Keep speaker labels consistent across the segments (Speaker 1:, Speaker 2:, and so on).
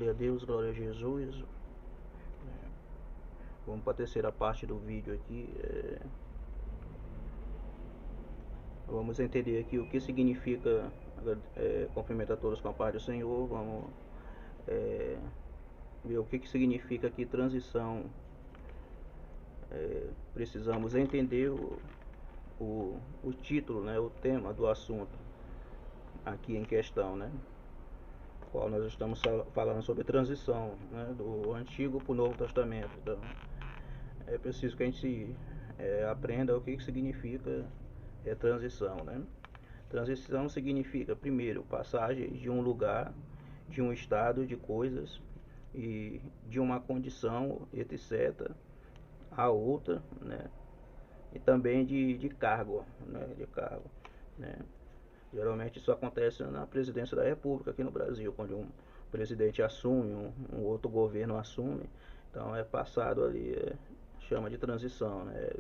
Speaker 1: Glória a Deus, glória a Jesus. Vamos para a terceira parte do vídeo aqui. Vamos entender aqui o que significa, cumprimento a todos com a paz do Senhor. Vamos ver o que significa aqui transição. Precisamos entender o título, né, o tema do assunto aqui em questão, né? Qual nós estamos falando sobre transição, né, do Antigo para o Novo Testamento. Então, é preciso que a gente aprenda o que significa transição, né? Transição significa, primeiro, passagem de um lugar, de um estado de coisas e de uma condição, etc., a outra, né? E também de cargo, né? De cargo, né? Geralmente isso acontece na presidência da República aqui no Brasil, quando um presidente assume, um outro governo assume, então é passado ali, chama de transição, né?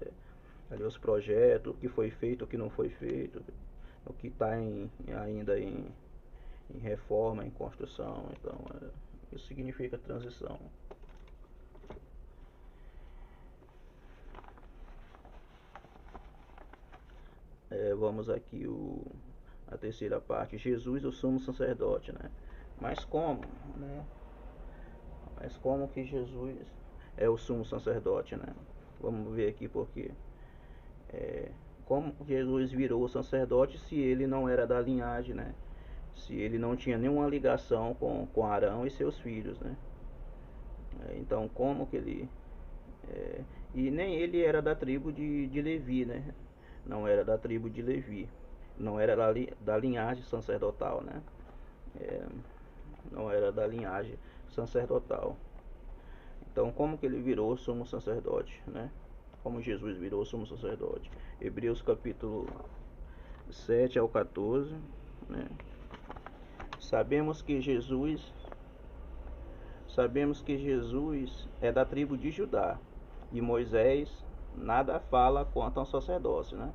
Speaker 1: Ali os projetos, o que foi feito, o que não foi feito, o que está ainda em reforma, em construção, então isso significa transição. Vamos aqui a terceira parte, Jesus, o sumo sacerdote, né? Mas como, né? Mas como que Jesus é o sumo sacerdote, né? Vamos ver aqui porque como Jesus virou sacerdote se ele não era da linhagem, né? Se ele não tinha nenhuma ligação com Arão e seus filhos, né? Então como que ele e nem ele era da tribo de Levi, né? Não era da tribo de Levi, não era da linhagem sacerdotal, né? Não era da linhagem sacerdotal. Então como que ele virou sumo sacerdote, né? Como Jesus virou sumo sacerdote? Hebreus capítulo 7 ao 14, né? Sabemos que Jesus é da tribo de Judá, e Moisés nada fala quanto ao sacerdócio, né?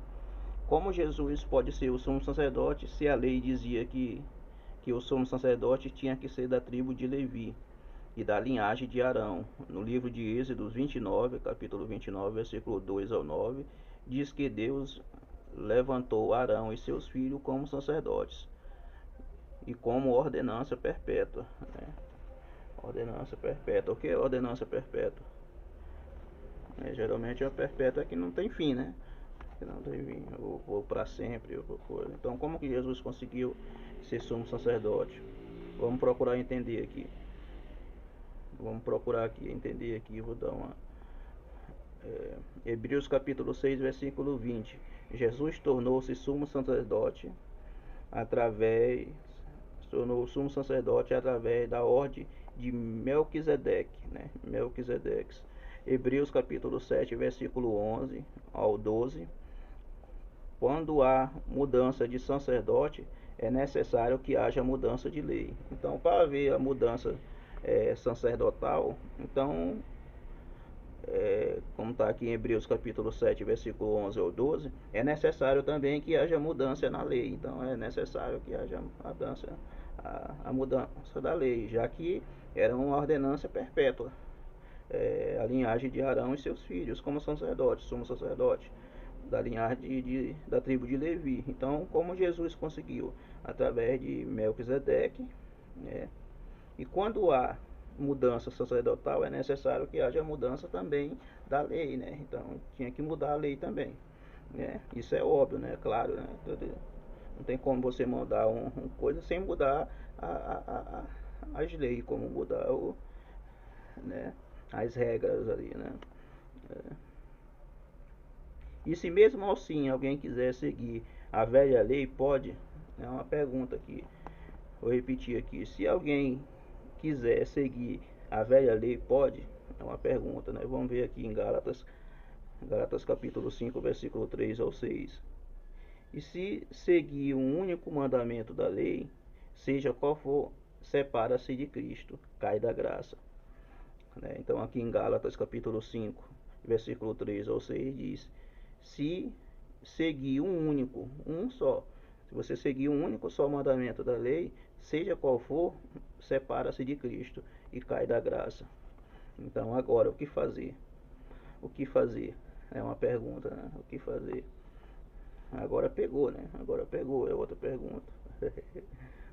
Speaker 1: Como Jesus pode ser o sumo sacerdote se a lei dizia que o sumo sacerdote tinha que ser da tribo de Levi e da linhagem de Arão? No livro de Êxodo 29, capítulo 29, versículo 2 ao 9, diz que Deus levantou Arão e seus filhos como sacerdotes e como ordenança perpétua, né? Ordenança perpétua. O que é ordenança perpétua? Geralmente a perpétua é que não tem fim, né? Que não tem fim, ou para sempre, ou coisa. Então como que Jesus conseguiu ser sumo sacerdote? Vamos procurar entender aqui. Vamos procurar aqui entender aqui. Vou dar uma Hebreus capítulo 6, versículo 20. Jesus tornou-se sumo sacerdote através da ordem de Melquisedeque, né? Melquisedeque. Hebreus capítulo 7, versículo 11 ao 12. Quando há mudança de sacerdote, é necessário que haja mudança de lei. Então, para haver a mudança sacerdotal, então, como está aqui em Hebreus capítulo 7, versículo 11 ao 12, é necessário também que haja mudança na lei. Então, é necessário que haja a mudança da lei, já que era uma ordenança perpétua. A linhagem de Arão e seus filhos como sacerdote, sumo sacerdote da linhagem da tribo de Levi. Então, como Jesus conseguiu? Através de Melquisedeque, né? E quando há mudança sacerdotal, é necessário que haja mudança também da lei, né? Então, tinha que mudar a lei também, né? Isso é óbvio, né? Claro, né? Não tem como você mudar uma coisa sem mudar as leis, como mudar né, as regras ali, né? E se mesmo assim alguém quiser seguir a velha lei, pode? É uma pergunta aqui. Vou repetir aqui. Se alguém quiser seguir a velha lei, pode? É uma pergunta, né? Vamos ver aqui em Gálatas capítulo 5, versículo 3 ao 6. E se seguir um único mandamento da lei, seja qual for, separa-se de Cristo, cai da graça. Então aqui em Gálatas capítulo 5, versículo 3 ao 6 diz: se seguir se você seguir um único só mandamento da lei, seja qual for, separa-se de Cristo. e cai da graça. Então agora, o que fazer? O que fazer? É uma pergunta, né? O que fazer? Agora pegou, né? Agora pegou, é outra pergunta.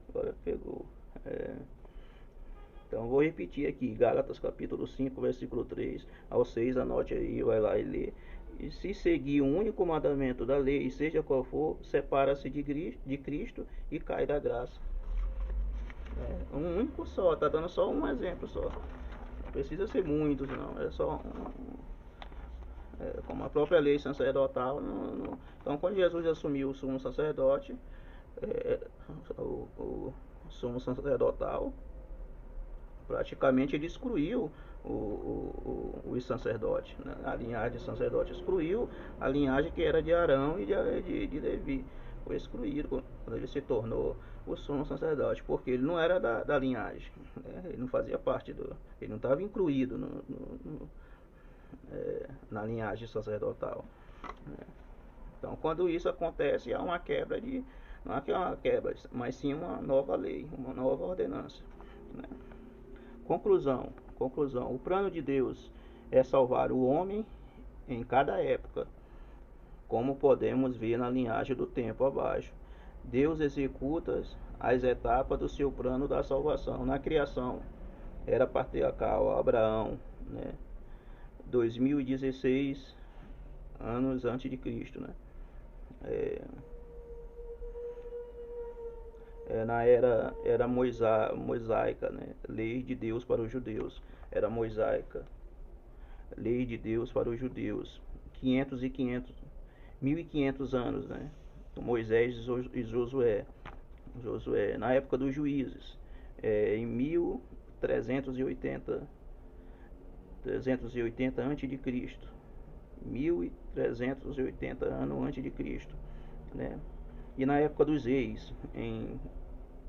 Speaker 1: Agora pegou. É. Então vou repetir aqui, Gálatas capítulo 5, versículo 3 ao 6, anote aí, vai lá e lê. E se seguir um único mandamento da lei, seja qual for, separa-se de Cristo e cai da graça. É, um único só, tá dando só um exemplo só. Não precisa ser muitos não, é só como a própria lei sacerdotal. Então quando Jesus assumiu o sumo sacerdote, é, o sumo sacerdotal, praticamente ele excluiu os sacerdotes, né? A linhagem de sacerdote excluiu a linhagem que era de Arão e de Levi. Foi excluído quando ele se tornou o sumo sacerdote, porque ele não era da linhagem, né? Ele não fazia parte ele não estava incluído na linhagem sacerdotal, né? Então quando isso acontece, há uma quebra não é uma quebra, mas sim uma nova lei, uma nova ordenança, né? Conclusão. O plano de Deus é salvar o homem em cada época, como podemos ver na linhagem do tempo abaixo. Deus executa as etapas do seu plano da salvação. Na criação, era patriarcal Abraão, né? 2016 anos antes de Cristo, né? Na era mosaica, né? Lei de Deus para os judeus. Era mosaica. Lei de Deus para os judeus. 1500 anos, né? Moisés e Josué. Na época dos juízes, em 1380 antes de Cristo. 1380 anos antes de Cristo, né? E na época dos reis, em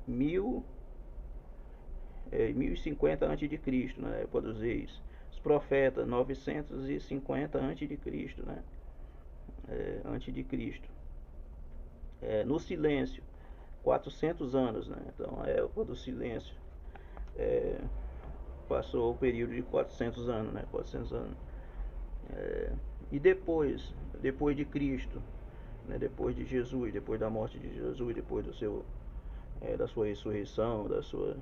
Speaker 1: 1050 antes de Cristo, na época dos reis. Os profetas, 950 antes de Cristo, né? Antes de Cristo. No silêncio, 400 anos, né? Então a época do silêncio passou o período de 400 anos, né? 400 anos. E depois de Cristo, né? Depois de Jesus, depois da morte de Jesus, depois da sua ressurreição, da sua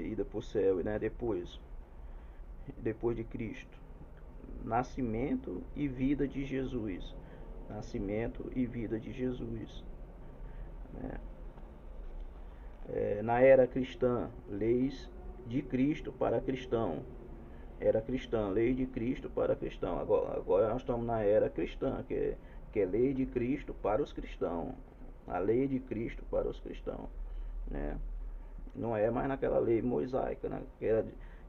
Speaker 1: ida para o céu, né? Depois de Cristo, nascimento e vida de Jesus, nascimento e vida de Jesus, né? Na era cristã, leis de Cristo para cristão. Era cristã, lei de Cristo para cristão. Agora nós estamos na era cristã, que é lei de Cristo para os cristãos. A lei de Cristo para os cristãos, né? Não é mais naquela lei mosaica, né?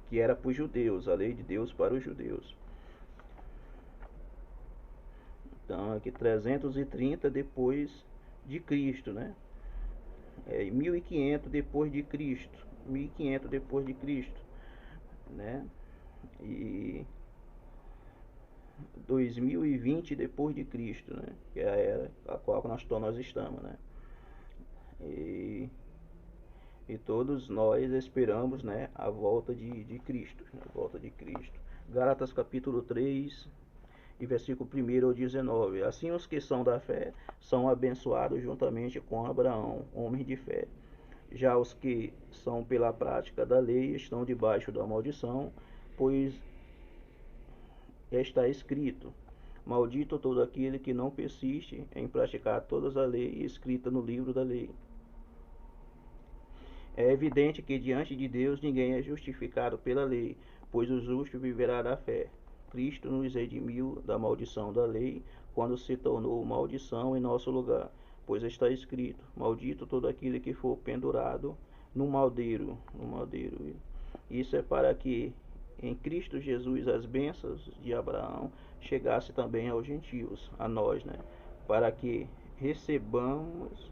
Speaker 1: Que era para os judeus, a lei de Deus para os judeus. Então aqui 330 depois de Cristo, né? 1500 depois de Cristo, 1500 depois de Cristo, né? E 2020 depois de Cristo, né? Que é a era a qual nós estamos, né? E todos nós esperamos, né, a volta de Cristo, a volta de Cristo. Gálatas capítulo 3 e versículo 1 ao 19. Assim os que são da fé são abençoados juntamente com Abraão, homem de fé. Já os que são pela prática da lei estão debaixo da maldição, pois está escrito: maldito todo aquele que não persiste em praticar todas as leis escritas no livro da lei. É evidente que diante de Deus ninguém é justificado pela lei, pois o justo viverá da fé. Cristo nos redimiu da maldição da lei, quando se tornou maldição em nosso lugar, pois está escrito: maldito todo aquele que for pendurado no madeiro. Isso é para que em Cristo Jesus as bênçãos de Abraão chegasse também aos gentios, a nós, né? Para que recebemos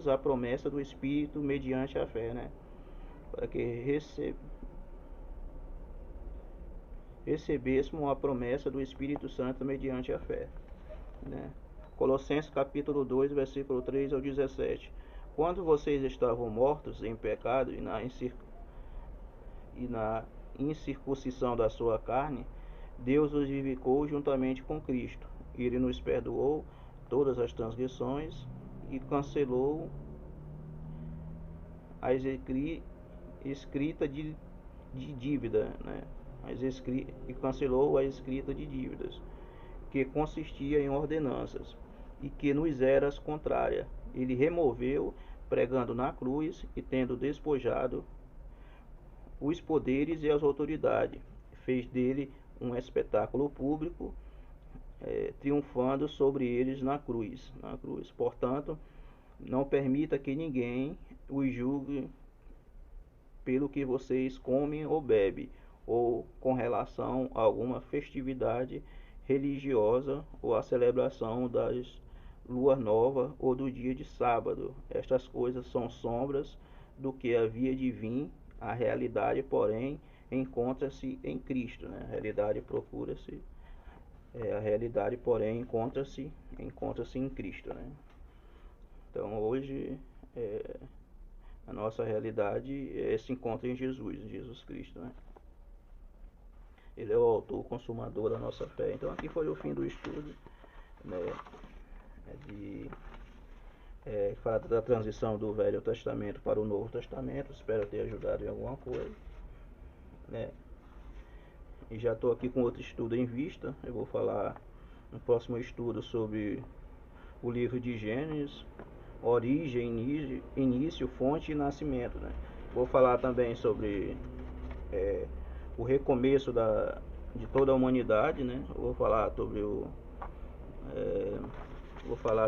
Speaker 1: a promessa do Espírito mediante a fé, né? Para que recebêssemos a promessa do Espírito Santo mediante a fé, né? Colossenses capítulo 2, versículo 3 ao 17. Quando vocês estavam mortos em pecado e na incircuncisão da sua carne, Deus os vivificou juntamente com Cristo. Ele nos perdoou todas as transgressões e cancelou as escrita de dívida, né? E cancelou a escrita de dívidas, que consistia em ordenanças e que nos era contrária. Ele removeu, pregando na cruz e tendo despojado os poderes e as autoridades, fez dele um espetáculo público, triunfando sobre eles na cruz. Portanto, não permita que ninguém os julgue pelo que vocês comem ou bebem, ou com relação a alguma festividade religiosa ou a celebração das lua nova ou do dia de sábado. Estas coisas são sombras do que havia de vir. A realidade, porém, encontra-se em Cristo, né? A realidade, porém, encontra-se em Cristo, né? Então, hoje, a nossa realidade se encontra em Jesus Cristo, né? Ele é o autor, consumador da nossa fé. Então, aqui foi o fim do estudo, né? Fala da transição do Velho Testamento para o Novo Testamento. Espero ter ajudado em alguma coisa, né? E já estou aqui com outro estudo em vista. Eu vou falar no próximo estudo sobre o livro de Gênesis, origem, início, fonte e nascimento, né? Vou falar também sobre o recomeço de toda a humanidade, né? Vou falar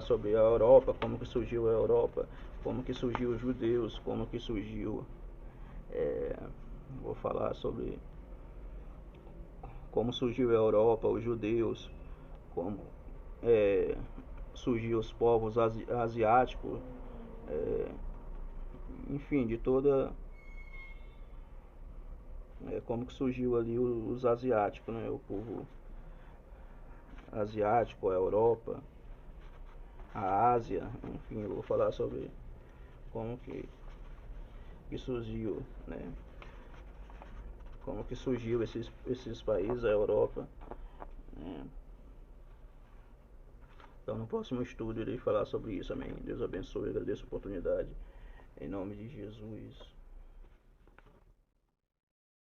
Speaker 1: sobre a Europa, como que surgiu a Europa, como que surgiu os judeus, como que surgiu, vou falar sobre como surgiu a Europa, os judeus, como surgiu os povos asiáticos, enfim, de toda como que surgiu ali os asiáticos, né? O povo asiático, a Europa, a Ásia, enfim, eu vou falar sobre como que surgiu, né? Como que surgiu esses países, a Europa, né? Então no próximo estudo eu irei falar sobre isso, amém. Deus abençoe, agradeço a oportunidade, em nome de Jesus.